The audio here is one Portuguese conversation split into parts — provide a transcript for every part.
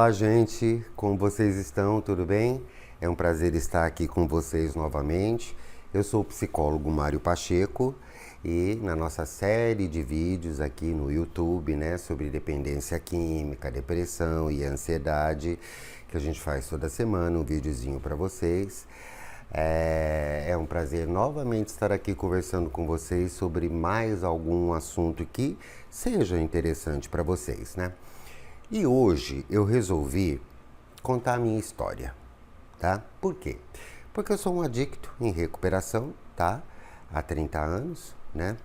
Olá, gente, como vocês estão? Tudo bem? É um prazer estar aqui com vocês novamente. Eu sou o psicólogo Mário Pacheco e na nossa série de vídeos aqui no YouTube, né, sobre dependência química, depressão e ansiedade, que a gente faz toda semana, um videozinho para vocês. É um prazer novamente estar aqui conversando com vocês sobre mais algum assunto que seja interessante para vocês, né? E hoje eu resolvi contar a minha história, tá? Por quê? Porque eu sou um adicto em recuperação, tá? Há 30 anos, né?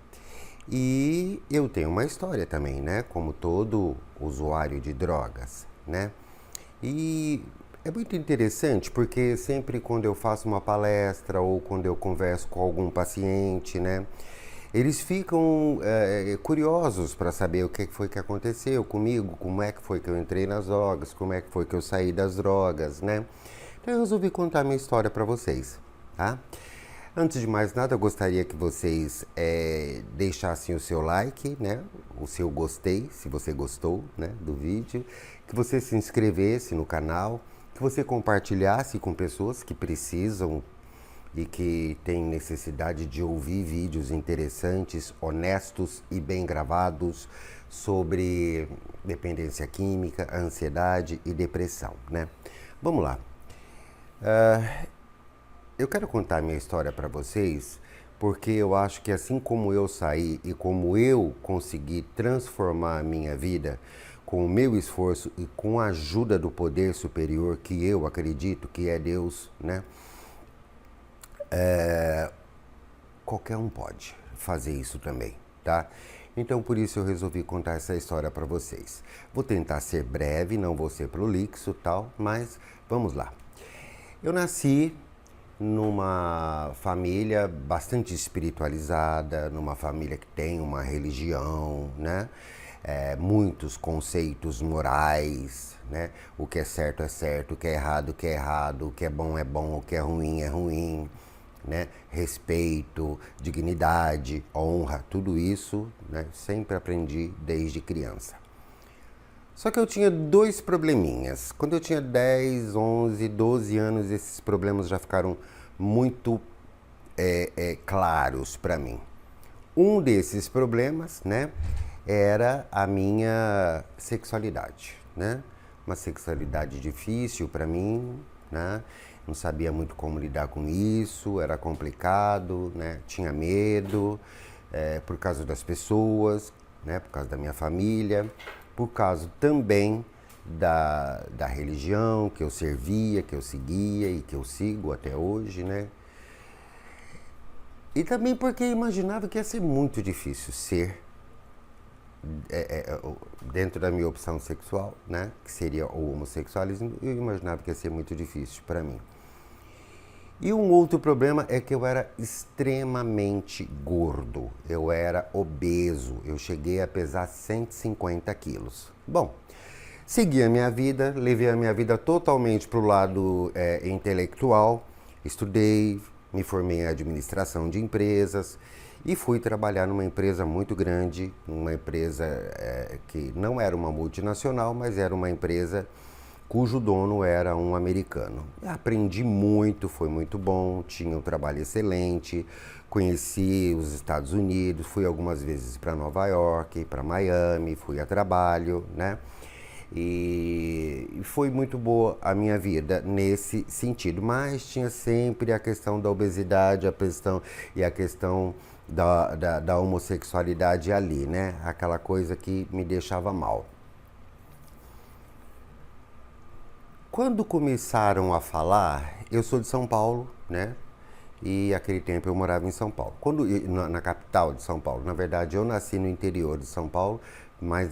E eu tenho uma história também, né? Como todo usuário de drogas, né? E é muito interessante porque sempre quando eu faço uma palestra ou quando eu converso com algum paciente, né? Eles ficam curiosos para saber o que foi que aconteceu comigo, como é que foi que eu entrei nas drogas, como é que foi que eu saí das drogas, né? Então eu resolvi contar minha história para vocês, tá? Antes de mais nada, eu gostaria que vocês deixassem o seu like, né? O seu gostei, se você gostou, né, do vídeo. Que você se inscrevesse no canal, que você compartilhasse com pessoas que precisam e que têm necessidade de ouvir vídeos interessantes, honestos e bem gravados sobre dependência química, ansiedade e depressão, né? Vamos lá. Eu quero contar a minha história para vocês porque eu acho que assim como eu saí e como eu consegui transformar a minha vida com o meu esforço e com a ajuda do poder superior que eu acredito que é Deus, né? Qualquer um pode fazer isso também, tá? Então por isso eu resolvi contar essa história para vocês. Vou tentar ser breve, não vou ser prolixo, tal, mas vamos lá. Eu nasci numa família bastante espiritualizada, numa família que tem uma religião, né? Muitos conceitos morais, né? O que é certo, o que é errado, o que é bom, o que é ruim, né? Respeito, dignidade, honra, tudo isso, né? Sempre aprendi desde criança. Só que eu tinha dois probleminhas. Quando eu tinha 10, 11, 12 anos, esses problemas já ficaram muito claros para mim. Um desses problemas, né, era a minha sexualidade, né? Uma sexualidade difícil para mim, né? Não sabia muito como lidar com isso, era complicado, né? Tinha medo, por causa das pessoas, né? Por causa da minha família, por causa também da religião que eu servia, que eu seguia e que eu sigo até hoje, né? E também porque eu imaginava que ia ser muito difícil ser dentro da minha opção sexual, né? Que seria o homossexualismo, eu imaginava que ia ser muito difícil para mim. E um outro problema é que eu era extremamente gordo, eu era obeso, eu cheguei a pesar 150 quilos. Bom, segui a minha vida, levei a minha vida totalmente para o lado intelectual, estudei, me formei em administração de empresas e fui trabalhar numa empresa muito grande, uma empresa que não era uma multinacional, mas era uma empresa cujo dono era um americano. Aprendi muito, foi muito bom, tinha um trabalho excelente, conheci os Estados Unidos, fui algumas vezes para Nova York, para Miami, fui a trabalho, né? E foi muito boa a minha vida nesse sentido, mas tinha sempre a questão da obesidade, a questão da homossexualidade ali, né? Aquela coisa que me deixava mal. Quando começaram a falar, eu sou de São Paulo, né? E aquele tempo eu morava em São Paulo, na capital de São Paulo. Na verdade, eu nasci no interior de São Paulo, mas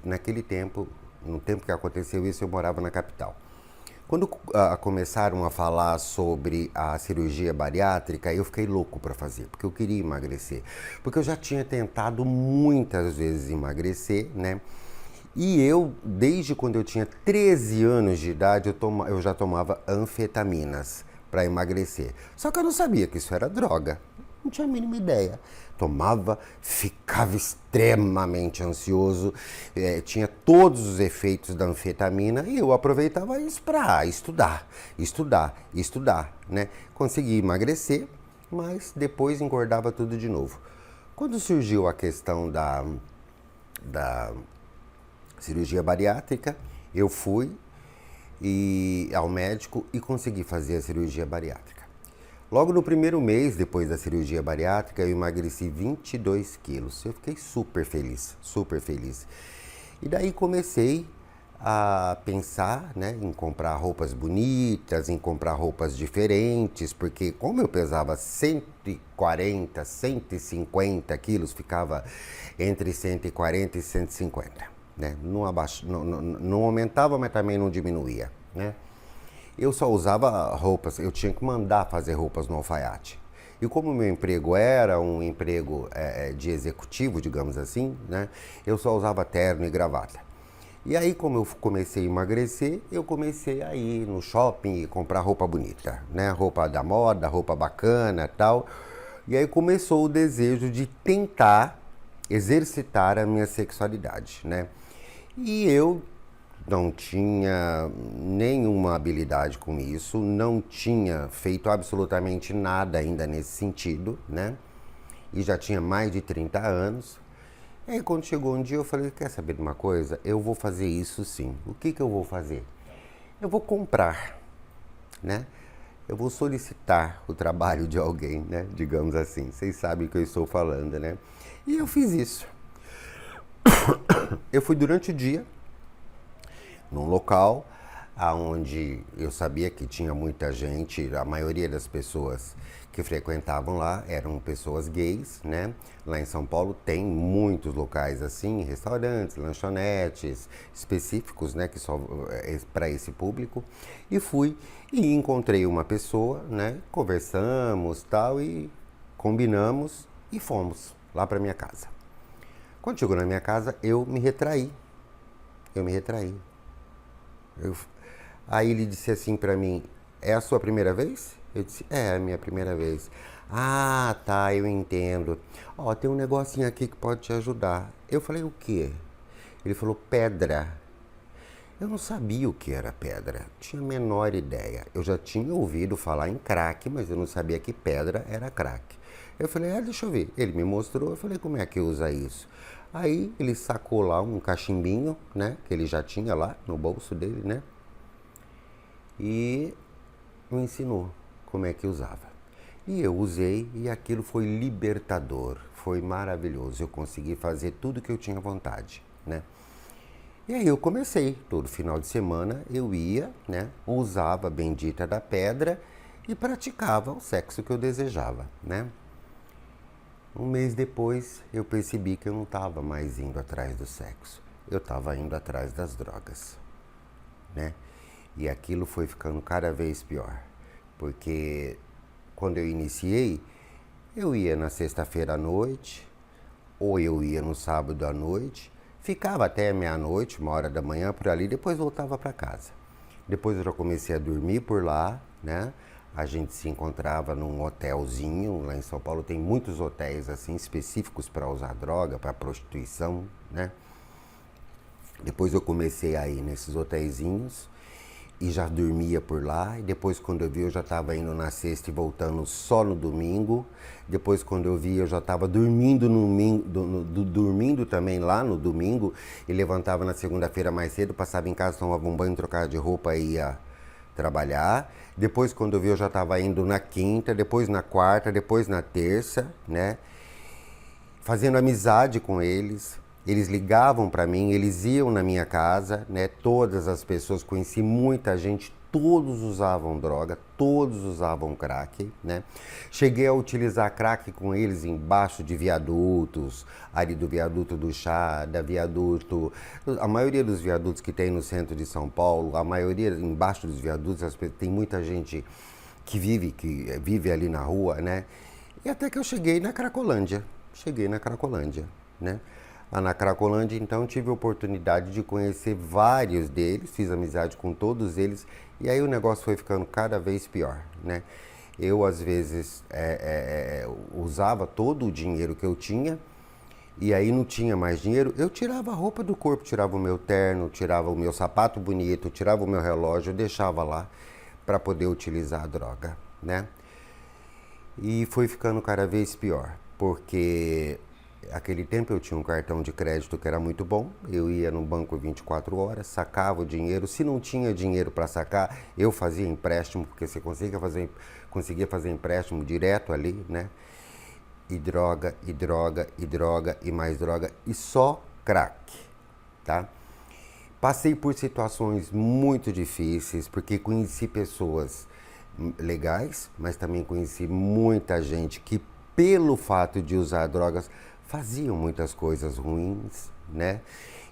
naquele tempo, no tempo que aconteceu isso, eu morava na capital. Quando começaram a falar sobre a cirurgia bariátrica, eu fiquei louco para fazer, porque eu queria emagrecer. Porque eu já tinha tentado muitas vezes emagrecer, né? E eu, desde quando eu tinha 13 anos de idade, eu já tomava anfetaminas para emagrecer. Só que eu não sabia que isso era droga, Não tinha a mínima ideia. Tomava, ficava extremamente ansioso, tinha todos os efeitos da anfetamina e eu aproveitava isso para estudar, né? Consegui emagrecer, mas depois engordava tudo de novo. Quando surgiu a questão da cirurgia bariátrica, eu fui ao médico e consegui fazer a cirurgia bariátrica. Logo no primeiro mês depois da cirurgia bariátrica, eu emagreci 22 quilos. Eu fiquei super feliz, super feliz. E daí comecei a pensar, né, em comprar roupas bonitas, em comprar roupas diferentes, porque como eu pesava 140, 150 quilos, ficava entre 140 e 150, né? Não aumentava, mas também não diminuía, né? Eu só usava roupas, eu tinha que mandar fazer roupas no alfaiate. E como o meu emprego era um emprego de executivo, digamos assim, né, eu só usava terno e gravata. E aí, como eu comecei a emagrecer, eu comecei a ir no shopping e comprar roupa bonita, né? Roupa da moda, roupa bacana e tal. E aí começou o desejo de tentar exercitar a minha sexualidade, né? E eu não tinha nenhuma habilidade com isso, não tinha feito absolutamente nada ainda nesse sentido, né? E já tinha mais de 30 anos. E aí quando chegou um dia eu falei, quer saber de uma coisa? Eu vou fazer isso sim. O que eu vou fazer? Eu vou comprar, né? Eu vou solicitar o trabalho de alguém, né? Digamos assim. Vocês sabem o que eu estou falando, né? E eu fiz isso. Eu fui durante o dia num local onde eu sabia que tinha muita gente, a maioria das pessoas que frequentavam lá eram pessoas gays, né? Lá em São Paulo tem muitos locais assim, restaurantes, lanchonetes específicos, né, que só para esse público. E fui e encontrei uma pessoa, né? Conversamos, tal, e combinamos e fomos lá para minha casa. Quando chegou na minha casa, eu me retraí. Aí ele disse assim pra mim, é a sua primeira vez? Eu disse, é a minha primeira vez. Ah, tá, eu entendo. Ó, tem um negocinho aqui que pode te ajudar. Eu falei, o quê? Ele falou, pedra. Eu não sabia o que era pedra, tinha a menor ideia. Eu já tinha ouvido falar em crack, mas eu não sabia que pedra era crack. Eu falei, deixa eu ver. Ele me mostrou, eu falei, como é que usa isso? Aí ele sacou lá um cachimbinho, né, que ele já tinha lá no bolso dele, né, e me ensinou como é que usava. E eu usei e aquilo foi libertador, foi maravilhoso. Eu consegui fazer tudo que eu tinha vontade, né. E aí eu comecei, todo final de semana eu ia, né, usava a bendita da pedra e praticava o sexo que eu desejava, né. Um mês depois, eu percebi que eu não estava mais indo atrás do sexo. Eu estava indo atrás das drogas, né? E aquilo foi ficando cada vez pior. Porque quando eu iniciei, eu ia na sexta-feira à noite, ou eu ia no sábado à noite, ficava até meia-noite, 1h da manhã, por ali, depois voltava para casa. Depois eu já comecei a dormir por lá, né? A gente se encontrava num hotelzinho, lá em São Paulo tem muitos hotéis assim específicos para usar droga, para prostituição, né? Depois eu comecei a ir nesses hotelzinhos e já dormia por lá. E depois quando eu vi eu já estava indo na sexta e voltando só no domingo. Depois quando eu vi eu já estava dormindo dormindo também lá no domingo e levantava na segunda-feira mais cedo, passava em casa, tomava um banho, trocava de roupa e ia trabalhar. Depois quando eu vi eu já estava indo na quinta, depois na quarta, depois na terça, né? Fazendo amizade com eles. Eles ligavam para mim, eles iam na minha casa, né? Todas as pessoas, conheci muita gente, todos usavam droga, todos usavam crack, né? Cheguei a utilizar crack com eles embaixo de viadutos, ali do viaduto do Chá, da viaduto, a maioria dos viadutos que tem no centro de São Paulo, a maioria embaixo dos viadutos, tem muita gente que vive ali na rua, né? E até que eu cheguei na Cracolândia, né? Lá na Cracolândia, então, tive a oportunidade de conhecer vários deles, fiz amizade com todos eles, e aí o negócio foi ficando cada vez pior, né? Eu, às vezes, usava todo o dinheiro que eu tinha e aí não tinha mais dinheiro. Eu tirava a roupa do corpo, tirava o meu terno, tirava o meu sapato bonito, tirava o meu relógio, eu deixava lá para poder utilizar a droga, né? E foi ficando cada vez pior, porque aquele tempo eu tinha um cartão de crédito que era muito bom, eu ia no banco 24 horas, sacava o dinheiro, se não tinha dinheiro para sacar, eu fazia empréstimo, porque você conseguia fazer empréstimo direto ali, né? E droga, e droga, e droga, e mais droga, e só crack, tá? Passei por situações muito difíceis, porque conheci pessoas legais, mas também conheci muita gente que, pelo fato de usar drogas, faziam muitas coisas ruins, né?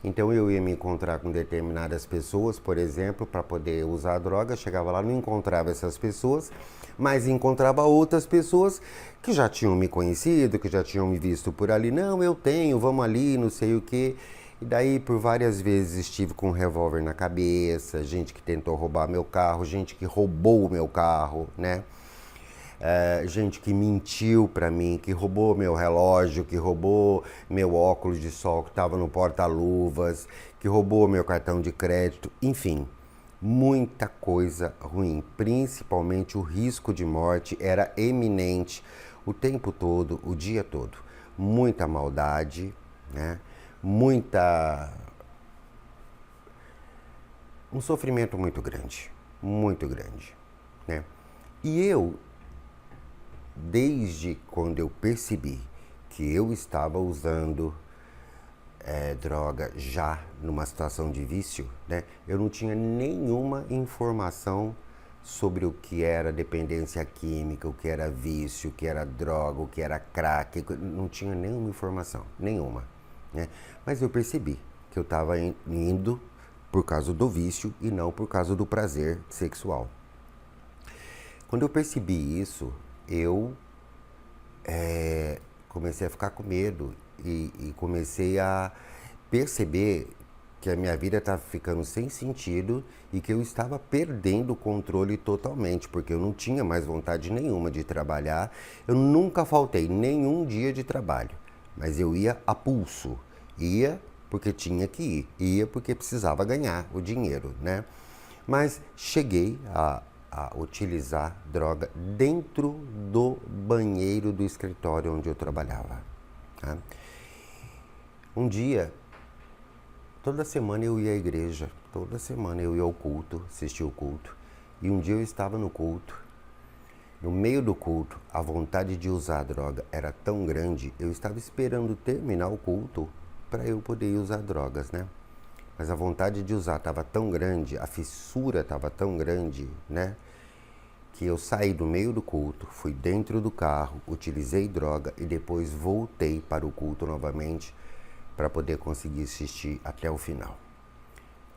Então eu ia me encontrar com determinadas pessoas, por exemplo, para poder usar droga, chegava lá, não encontrava essas pessoas, mas encontrava outras pessoas que já tinham me conhecido, que já tinham me visto por ali. Não, eu tenho, vamos ali, não sei o quê. E daí, por várias vezes, estive com um revólver na cabeça, gente que tentou roubar meu carro, gente que roubou o meu carro, né? Gente que mentiu pra mim, que roubou meu relógio, que roubou meu óculos de sol que estava no porta-luvas, que roubou meu cartão de crédito, enfim, muita coisa ruim. Principalmente o risco de morte era eminente o tempo todo, o dia todo. Muita maldade, né? Um sofrimento muito grande, né? E eu, desde quando eu percebi que eu estava usando droga já numa situação de vício, né? Eu não tinha nenhuma informação sobre o que era dependência química, o que era vício, o que era droga, o que era crack, não tinha nenhuma informação, nenhuma, né? Mas eu percebi que eu estava indo por causa do vício e não por causa do prazer sexual. Quando eu percebi isso, eu comecei a ficar com medo e comecei a perceber que a minha vida estava ficando sem sentido e que eu estava perdendo o controle totalmente, porque eu não tinha mais vontade nenhuma de trabalhar. Eu nunca faltei nenhum dia de trabalho, mas eu ia a pulso, ia porque tinha que ir, ia porque precisava ganhar o dinheiro, né? Mas cheguei a utilizar droga dentro do banheiro do escritório onde eu trabalhava, tá? Um dia, toda semana eu ia à igreja, toda semana eu ia ao culto, assistia o culto. E um dia eu estava no culto, no meio do culto, a vontade de usar droga era tão grande, eu estava esperando terminar o culto para eu poder usar drogas, né? Mas a vontade de usar estava tão grande, a fissura estava tão grande, né? Que eu saí do meio do culto, fui dentro do carro, utilizei droga e depois voltei para o culto novamente para poder conseguir assistir até o final.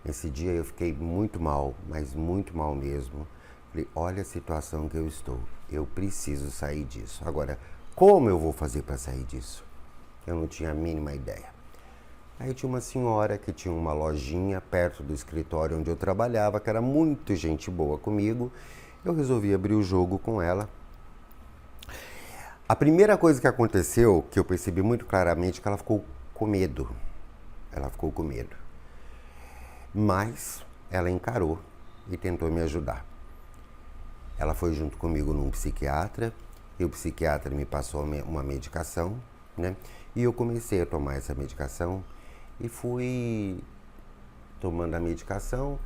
Nesse dia eu fiquei muito mal, mas muito mal mesmo. Falei, olha a situação que eu estou, eu preciso sair disso. Agora, como eu vou fazer para sair disso? Eu não tinha a mínima ideia. Aí tinha uma senhora que tinha uma lojinha perto do escritório onde eu trabalhava, que era muito gente boa comigo. Eu resolvi abrir o jogo com ela. A primeira coisa que aconteceu, que eu percebi muito claramente, é que ela ficou com medo. Ela ficou com medo. Mas ela encarou e tentou me ajudar. Ela foi junto comigo num psiquiatra, e o psiquiatra me passou uma medicação, né? E eu comecei a tomar essa medicação e fui tomando a medicação,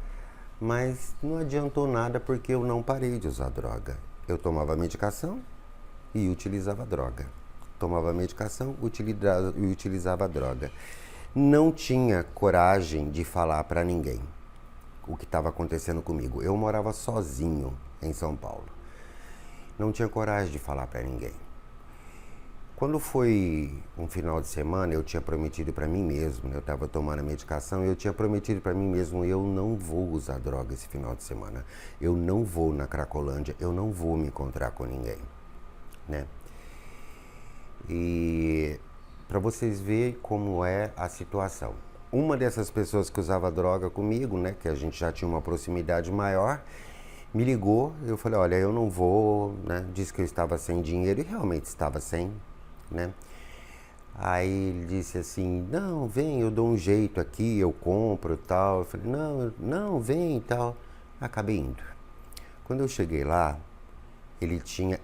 mas não adiantou nada porque eu não parei de usar droga. Eu tomava a medicação e utilizava droga. Tomava a medicação e utilizava a droga. Não tinha coragem de falar para ninguém o que estava acontecendo comigo. Eu morava sozinho em São Paulo. Não tinha coragem de falar para ninguém. Quando foi um final de semana, eu tinha prometido para mim mesmo, eu estava tomando a medicação, e eu tinha prometido para mim mesmo, eu não vou usar droga esse final de semana. Eu não vou na Cracolândia, eu não vou me encontrar com ninguém, né? E para vocês verem como é a situação. Uma dessas pessoas que usava droga comigo, né, que a gente já tinha uma proximidade maior, Me ligou, eu falei, olha, eu não vou, né? Disse que eu estava sem dinheiro e realmente estava sem, né? Aí ele disse assim, não, vem, eu dou um jeito aqui, eu compro e tal. Eu falei, não, não, vem e tal. Acabei indo. Quando eu cheguei lá, ele tinha,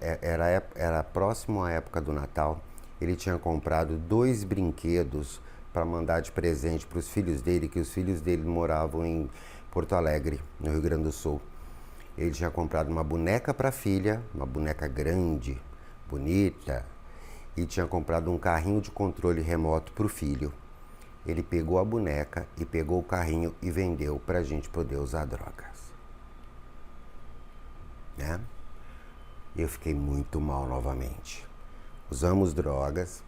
era próximo à época do Natal, ele tinha comprado 2 brinquedos para mandar de presente para os filhos dele, que os filhos dele moravam em Porto Alegre, no Rio Grande do Sul. Ele tinha comprado uma boneca para a filha, uma boneca grande, bonita, e tinha comprado um carrinho de controle remoto para o filho. Ele pegou a boneca e pegou o carrinho e vendeu para a gente poder usar drogas. Né? Eu fiquei muito mal novamente. Usamos drogas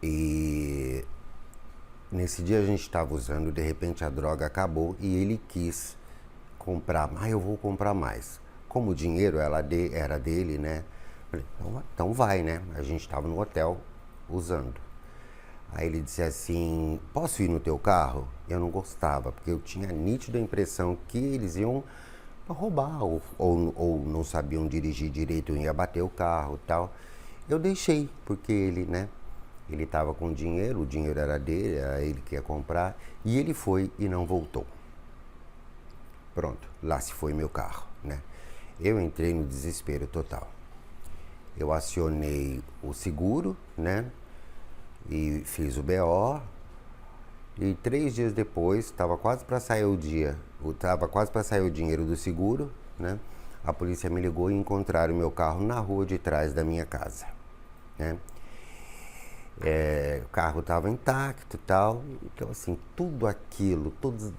e nesse dia a gente estava usando, de repente a droga acabou e ele quis comprar. Eu vou comprar mais. Como o dinheiro era dele, né? Falei, então vai, né? A gente estava no hotel usando. Aí ele disse assim, posso ir no teu carro? Eu não gostava, porque eu tinha a nítida impressão que eles iam roubar ou não sabiam dirigir direito, ia bater o carro e tal. Eu deixei, porque ele, né? Ele estava com dinheiro, o dinheiro era dele, era ele que ia comprar, e ele foi e não voltou. Pronto, lá se foi meu carro, né? Eu entrei no desespero total. Eu acionei o seguro, né? E fiz o BO. E 3 dias depois, estava quase para sair o dinheiro do seguro, né? A polícia me ligou e encontraram meu carro na rua de trás da minha casa, né? O carro estava intacto e tal. Então, assim, tudo aquilo,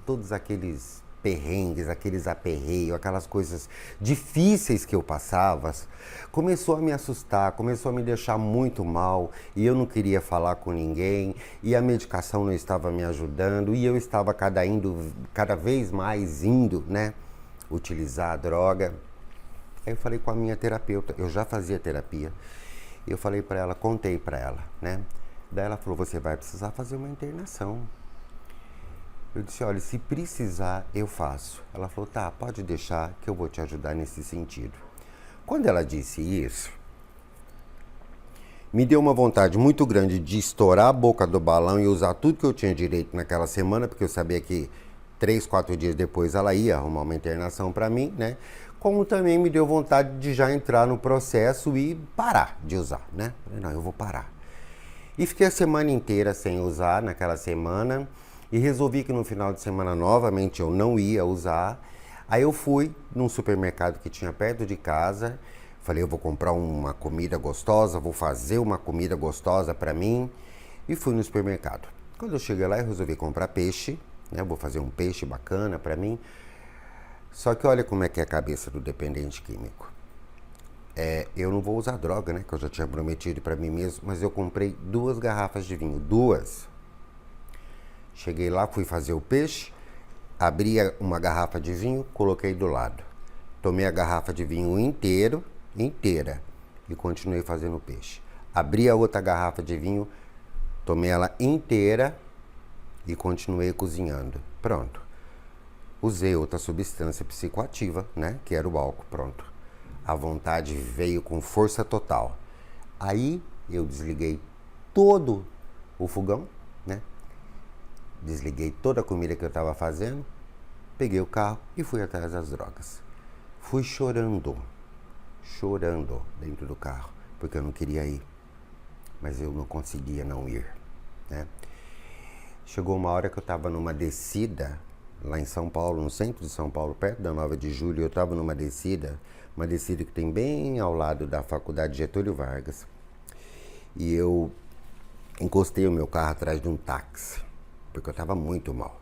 todos aqueles perrengues, aqueles aperreios, aquelas coisas difíceis que eu passava, começou a me assustar, começou a me deixar muito mal, e eu não queria falar com ninguém, e a medicação não estava me ajudando, e eu estava cada vez mais indo, né, utilizar a droga. Aí eu falei com a minha terapeuta, eu já fazia terapia, eu falei para ela, contei para ela, né, daí ela falou, você vai precisar fazer uma internação. Eu disse, olha, se precisar, eu faço. Ela falou, tá, pode deixar que eu vou te ajudar nesse sentido. Quando ela disse isso, me deu uma vontade muito grande de estourar a boca do balão e usar tudo que eu tinha direito naquela semana, porque eu sabia que 3, 4 dias depois ela ia arrumar uma internação para mim, né? Como também me deu vontade de já entrar no processo e parar de usar, né? Falei, não, eu vou parar. E fiquei a semana inteira sem usar naquela semana. E resolvi que no final de semana novamente eu não ia usar. Aí eu fui num supermercado que tinha perto de casa. Falei, eu vou comprar uma comida gostosa, vou fazer uma comida gostosa para mim. E fui no supermercado. Quando eu cheguei lá, eu resolvi comprar peixe, né? Vou fazer um peixe bacana para mim. Só que olha como é que é a cabeça do dependente químico. Eu não vou usar droga, né? Que eu já tinha prometido para mim mesmo. Mas eu comprei 2 garrafas de vinho, 2. Cheguei lá, fui fazer o peixe, abri uma garrafa de vinho, coloquei do lado. Tomei a garrafa de vinho inteira, e continuei fazendo o peixe. Abri a outra garrafa de vinho, tomei ela inteira e continuei cozinhando. Pronto. Usei outra substância psicoativa, né? Que era o álcool, pronto. A vontade veio com força total. Aí eu desliguei todo o fogão, né? Desliguei toda a comida que eu estava fazendo, peguei o carro e fui atrás das drogas. Fui chorando dentro do carro, porque eu não queria ir, mas eu não conseguia não ir, né? Chegou uma hora que eu estava numa descida, lá em São Paulo, no centro de São Paulo, perto da 9 de Julho, eu estava numa descida, que tem bem ao lado da Faculdade Getúlio Vargas, e eu encostei o meu carro atrás de um táxi, porque eu estava muito mal.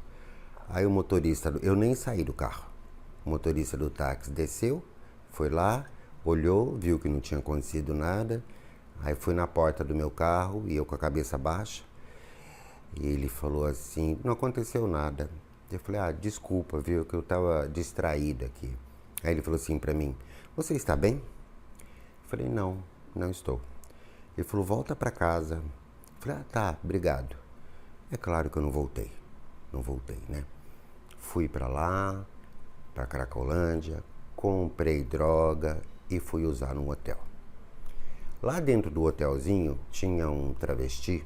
Aí o motorista, eu nem saí do carro, o motorista do táxi desceu, foi lá, olhou, viu que não tinha acontecido nada, aí foi na porta do meu carro e eu com a cabeça baixa, e ele falou assim, não aconteceu nada. Eu falei, desculpa, viu, que eu estava distraído aqui. Aí ele falou assim pra mim, você está bem? Eu falei, não, não estou. Ele falou, volta pra casa. Eu falei, tá, obrigado. É claro que eu não voltei, né? Fui pra lá, para Cracolândia, comprei droga e fui usar num hotel. Lá dentro do hotelzinho tinha um travesti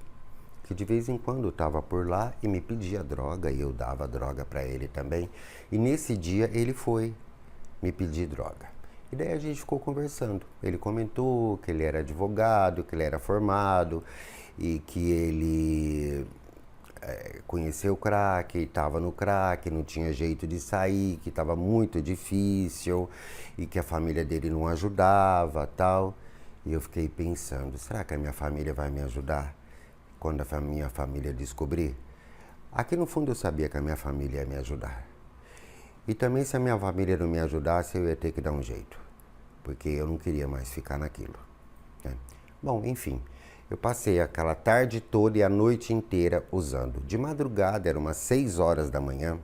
que de vez em quando estava por lá e me pedia droga e eu dava droga para ele também. E nesse dia ele foi me pedir droga. E daí a gente ficou conversando. Ele comentou que ele era advogado, que ele era formado e que ele conheceu o crack, estava no crack, não tinha jeito de sair, que estava muito difícil e que a família dele não ajudava, tal. E eu fiquei pensando, será que a minha família vai me ajudar quando a minha família descobrir? Aqui no fundo eu sabia que a minha família ia me ajudar. E também se a minha família não me ajudasse, eu ia ter que dar um jeito, porque eu não queria mais ficar naquilo, né? Bom, enfim, eu passei aquela tarde toda e a noite inteira usando. De madrugada, eram umas 6 horas da manhã.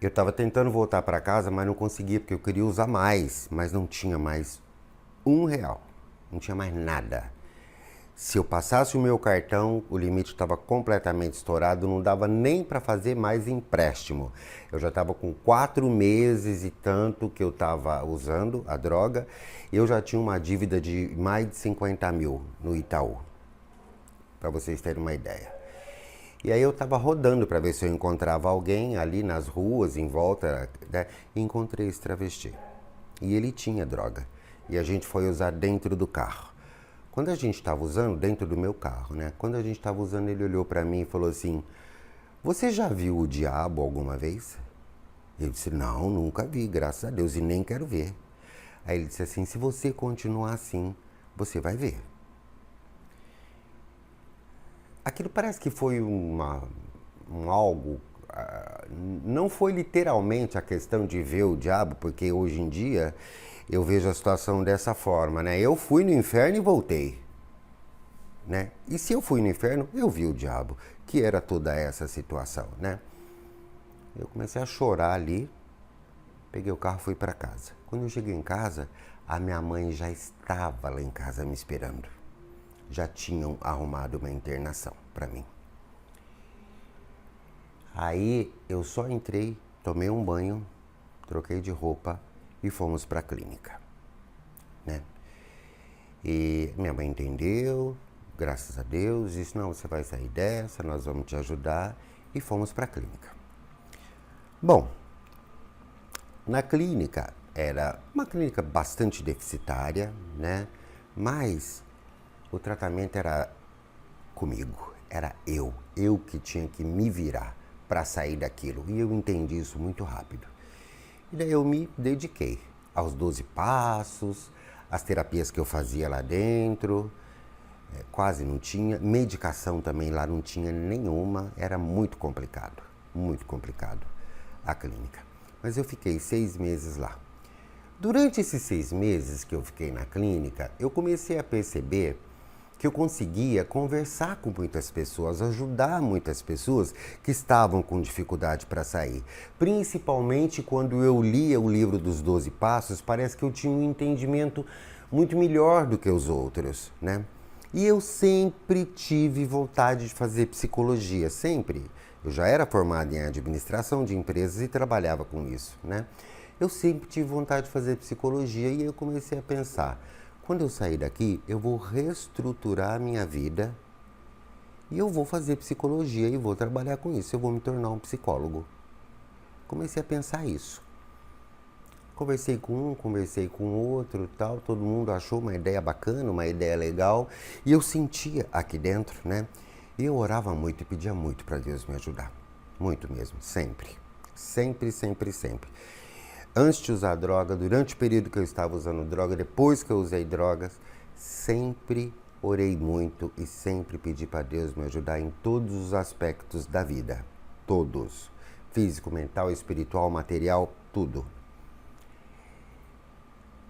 Eu estava tentando voltar para casa, mas não conseguia, porque eu queria usar mais, mas não tinha mais R$ 1, não tinha mais nada. Se eu passasse o meu cartão, o limite estava completamente estourado, não dava nem para fazer mais empréstimo. Eu já estava com 4 meses e tanto que eu estava usando a droga e eu já tinha uma dívida de mais de 50 mil no Itaú, para vocês terem uma ideia. E aí eu estava rodando para ver se eu encontrava alguém ali nas ruas, em volta, né? E encontrei esse travesti. E ele tinha droga. E a gente foi usar dentro do carro. Quando a gente estava usando, dentro do meu carro, né? Quando a gente estava usando, ele olhou para mim e falou assim: você já viu o diabo alguma vez? Eu disse: não, nunca vi, graças a Deus, e nem quero ver. Aí ele disse assim: se você continuar assim, você vai ver. Aquilo parece que foi algo... não foi literalmente a questão de ver o diabo, porque hoje em dia eu vejo a situação dessa forma, né? Eu fui no inferno e voltei, né? E se eu fui no inferno, eu vi o diabo, que era toda essa situação, né? Eu comecei a chorar ali, peguei o carro e fui para casa. Quando eu cheguei em casa, a minha mãe já estava lá em casa me esperando. Já tinham arrumado uma internação para mim. Aí eu só entrei, tomei um banho, troquei de roupa e fomos para a clínica, né? E minha mãe entendeu, graças a Deus, disse: não, você vai sair dessa, nós vamos te ajudar, e fomos para a clínica. Bom, na clínica era uma clínica bastante deficitária, né? Mas o tratamento era comigo, era eu que tinha que me virar para sair daquilo, e eu entendi isso muito rápido. E daí eu me dediquei aos 12 passos, as terapias que eu fazia lá dentro, quase não tinha, medicação também lá não tinha nenhuma, era muito complicado a clínica. Mas eu fiquei 6 meses lá. Durante esses 6 meses que eu fiquei na clínica, eu comecei a perceber que eu conseguia conversar com muitas pessoas, ajudar muitas pessoas que estavam com dificuldade para sair. Principalmente quando eu lia o livro dos 12 Passos, parece que eu tinha um entendimento muito melhor do que os outros, né? E eu sempre tive vontade de fazer psicologia, sempre. Eu já era formado em administração de empresas e trabalhava com isso, né? Eu sempre tive vontade de fazer psicologia e eu comecei a pensar: quando eu sair daqui, eu vou reestruturar a minha vida e eu vou fazer psicologia e vou trabalhar com isso. Eu vou me tornar um psicólogo. Comecei a pensar isso. Conversei com um, conversei com outro, tal. Todo mundo achou uma ideia bacana, uma ideia legal. E eu sentia aqui dentro, né? E eu orava muito e pedia muito para Deus me ajudar. Muito mesmo, sempre. Sempre, sempre, sempre. Antes de usar droga, durante o período que eu estava usando droga, depois que eu usei drogas, sempre orei muito e sempre pedi para Deus me ajudar em todos os aspectos da vida. Todos. Físico, mental, espiritual, material, tudo.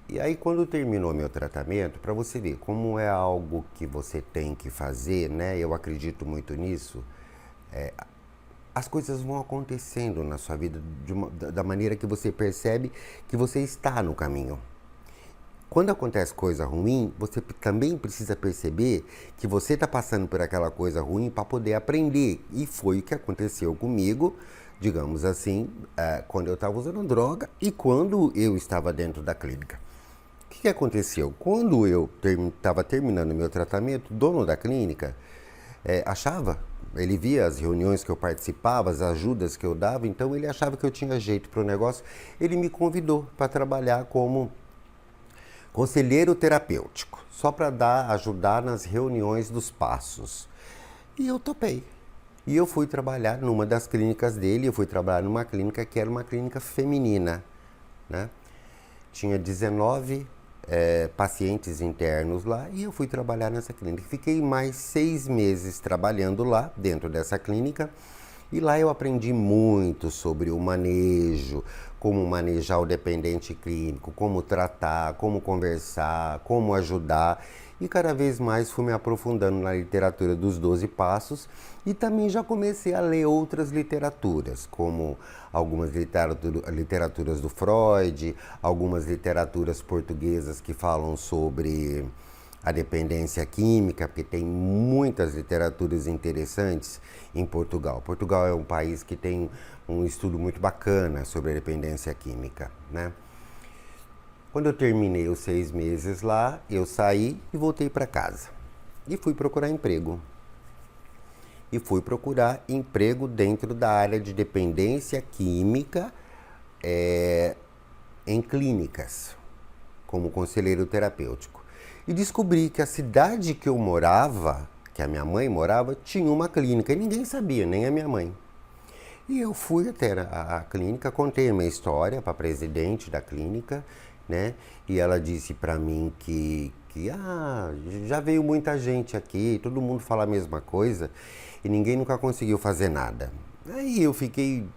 E aí, quando terminou meu tratamento, para você ver como é algo que você tem que fazer, né? Eu acredito muito nisso. As coisas vão acontecendo na sua vida da maneira que você percebe que você está no caminho. Quando acontece coisa ruim, você também precisa perceber que você está passando por aquela coisa ruim para poder aprender. E foi o que aconteceu comigo digamos assim, quando eu estava usando droga e quando eu estava dentro da clínica. O que aconteceu? Quando eu estava terminando meu tratamento, o dono da clínica achava, ele via as reuniões que eu participava, as ajudas que eu dava, então ele achava que eu tinha jeito para o negócio. Ele me convidou para trabalhar como conselheiro terapêutico, só para ajudar nas reuniões dos passos. E eu topei. E eu fui trabalhar numa das clínicas dele, eu fui trabalhar numa clínica que era uma clínica feminina, né? Tinha 19 pacientes internos lá e eu fui trabalhar nessa clínica. Fiquei mais 6 meses trabalhando lá, dentro dessa clínica, e lá eu aprendi muito sobre o manejo, como manejar o dependente químico, como tratar, como conversar, como ajudar. E cada vez mais fui me aprofundando na literatura dos 12 Passos e também já comecei a ler outras literaturas, como algumas literaturas do Freud, algumas literaturas portuguesas que falam sobre a dependência química, porque tem muitas literaturas interessantes em Portugal. Portugal é um país que tem um estudo muito bacana sobre a dependência química, né? Quando eu terminei os 6 meses lá, eu saí e voltei para casa. E fui procurar emprego. E fui procurar emprego dentro da área de dependência química em clínicas, como conselheiro terapêutico. E descobri que a cidade que eu morava, que a minha mãe morava, tinha uma clínica. E ninguém sabia, nem a minha mãe. E eu fui até a clínica, contei a minha história para a presidente da clínica, né? E ela disse para mim que já veio muita gente aqui, todo mundo fala a mesma coisa e ninguém nunca conseguiu fazer nada. Aí eu fiquei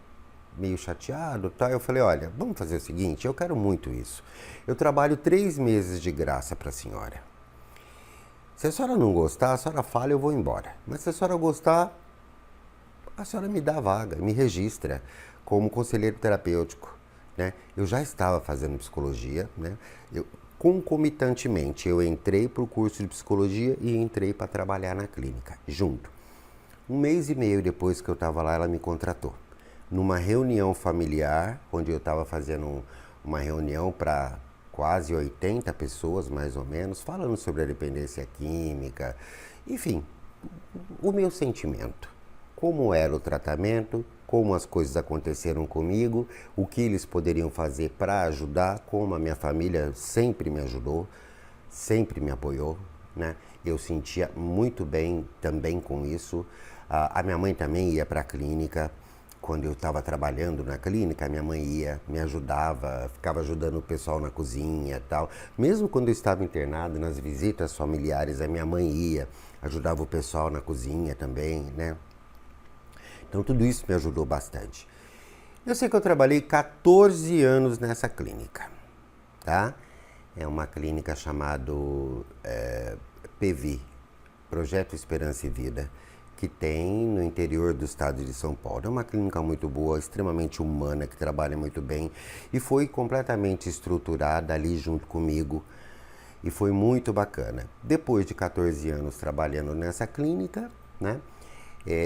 meio chateado, tá? Eu falei, olha, vamos fazer o seguinte, eu quero muito isso. Eu trabalho 3 meses de graça para a senhora. Se a senhora não gostar, a senhora fala, eu vou embora. Mas se a senhora gostar, a senhora me dá a vaga, me registra como conselheiro terapêutico, né? Eu já estava fazendo psicologia, né? Concomitantemente, eu entrei para o curso de psicologia e entrei para trabalhar na clínica, junto. 1 mês e meio depois que eu estava lá, ela me contratou. Numa reunião familiar, onde eu estava fazendo uma reunião para quase 80 pessoas, mais ou menos, falando sobre a dependência química, enfim, o meu sentimento. Como era o tratamento, como as coisas aconteceram comigo, o que eles poderiam fazer para ajudar, como a minha família sempre me ajudou, sempre me apoiou, né? Eu sentia muito bem também com isso. A minha mãe também ia para a clínica. Quando eu estava trabalhando na clínica, a minha mãe ia, me ajudava, ficava ajudando o pessoal na cozinha e tal. Mesmo quando eu estava internado, nas visitas familiares, a minha mãe ia, ajudava o pessoal na cozinha também, né? Então tudo isso me ajudou bastante. Eu sei que eu trabalhei 14 anos nessa clínica, tá? É uma clínica chamada PV, Projeto Esperança e Vida, que tem no interior do estado de São Paulo. É uma clínica muito boa, extremamente humana, que trabalha muito bem e foi completamente estruturada ali junto comigo e foi muito bacana. Depois de 14 anos trabalhando nessa clínica, né?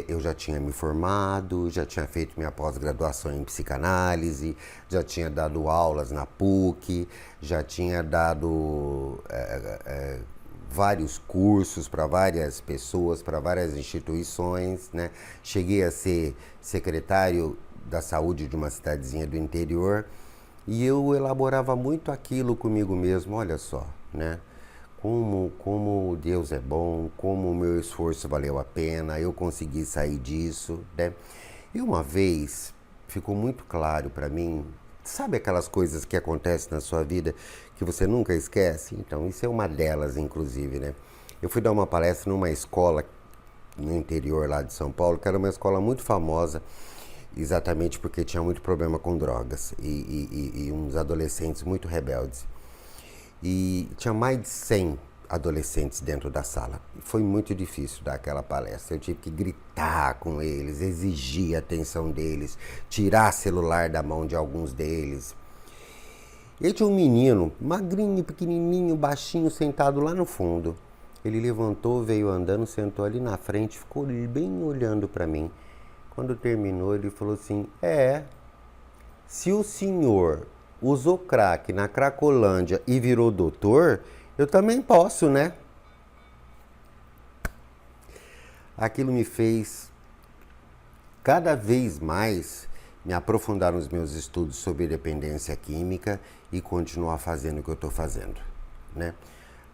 Eu já tinha me formado, já tinha feito minha pós-graduação em psicanálise, já tinha dado aulas na PUC, já tinha dado vários cursos para várias pessoas, para várias instituições, né? Cheguei a ser secretário da saúde de uma cidadezinha do interior e eu elaborava muito aquilo comigo mesmo, olha só, né? Como Deus é bom, como o meu esforço valeu a pena, eu consegui sair disso, né? E uma vez ficou muito claro para mim, sabe aquelas coisas que acontecem na sua vida que você nunca esquece? Então, isso é uma delas, inclusive, né? Eu fui dar uma palestra numa escola no interior lá de São Paulo, que era uma escola muito famosa, exatamente porque tinha muito problema com drogas e uns adolescentes muito rebeldes. E tinha mais de 100 adolescentes dentro da sala. Foi muito difícil dar aquela palestra. Eu tive que gritar com eles, exigir a atenção deles, tirar celular da mão de alguns deles. E aí tinha um menino, magrinho, pequenininho, baixinho, sentado lá no fundo. Ele levantou, veio andando, sentou ali na frente, ficou bem olhando para mim. Quando terminou, ele falou assim: se o senhor usou crack na Cracolândia e virou doutor, eu também posso, né? Aquilo me fez cada vez mais me aprofundar nos meus estudos sobre dependência química e continuar fazendo o que eu estou fazendo, né?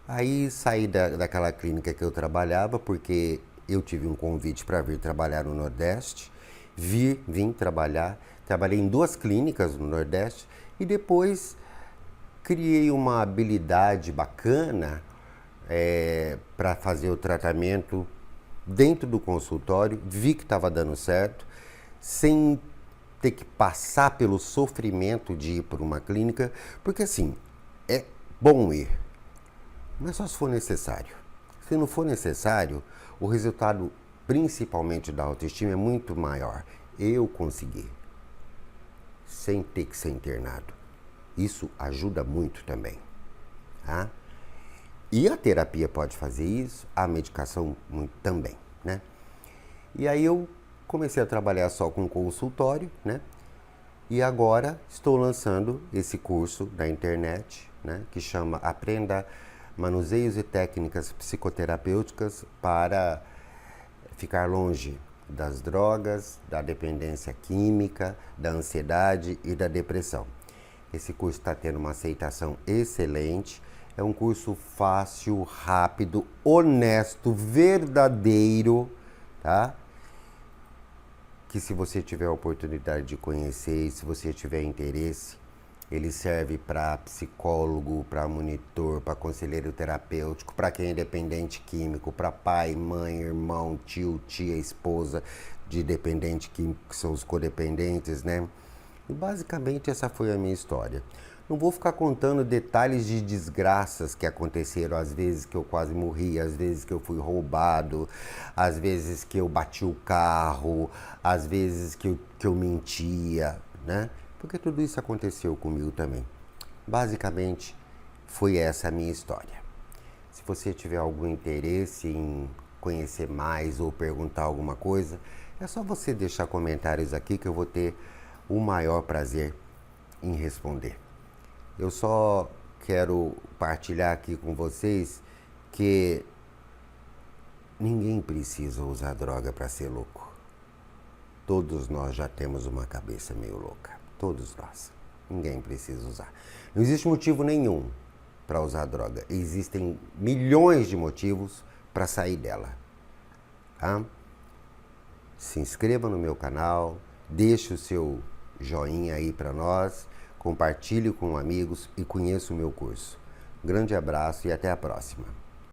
Aí saí daquela clínica que eu trabalhava porque eu tive um convite para vir trabalhar no Nordeste. Vim trabalhar, trabalhei em 2 clínicas no Nordeste e depois criei uma habilidade bacana para fazer o tratamento dentro do consultório, vi que estava dando certo, sem ter que passar pelo sofrimento de ir para uma clínica, porque assim, é bom ir, mas só se for necessário. Se não for necessário, o resultado, principalmente da autoestima, é muito maior. Eu consegui, sem ter que ser internado. Isso ajuda muito também, tá? E a terapia pode fazer isso, a medicação também, né? E aí eu comecei a trabalhar só com consultório, né? E agora estou lançando esse curso da internet, né? Que chama Aprenda Manuseios e Técnicas Psicoterapêuticas para ficar longe das drogas, da dependência química, da ansiedade e da depressão. Esse curso está tendo uma aceitação excelente. É um curso fácil, rápido, honesto, verdadeiro, tá? Que se você tiver a oportunidade de conhecer, se você tiver interesse, ele serve para psicólogo, para monitor, para conselheiro terapêutico, para quem é dependente químico, para pai, mãe, irmão, tio, tia, esposa de dependente químico, que são os codependentes, né? E basicamente essa foi a minha história. Não vou ficar contando detalhes de desgraças que aconteceram, às vezes que eu quase morri, às vezes que eu fui roubado, às vezes que eu bati o carro, às vezes que eu mentia, né? Porque tudo isso aconteceu comigo também. Basicamente, foi essa a minha história. Se você tiver algum interesse em conhecer mais ou perguntar alguma coisa, é só você deixar comentários aqui que eu vou ter o maior prazer em responder. Eu só quero partilhar aqui com vocês que ninguém precisa usar droga para ser louco. Todos nós já temos uma cabeça meio louca. Todos nós. Ninguém precisa usar. Não existe motivo nenhum para usar droga. Existem milhões de motivos para sair dela. Tá? Se inscreva no meu canal, deixe o seu joinha aí para nós, compartilhe com amigos e conheça o meu curso. Um grande abraço e até a próxima.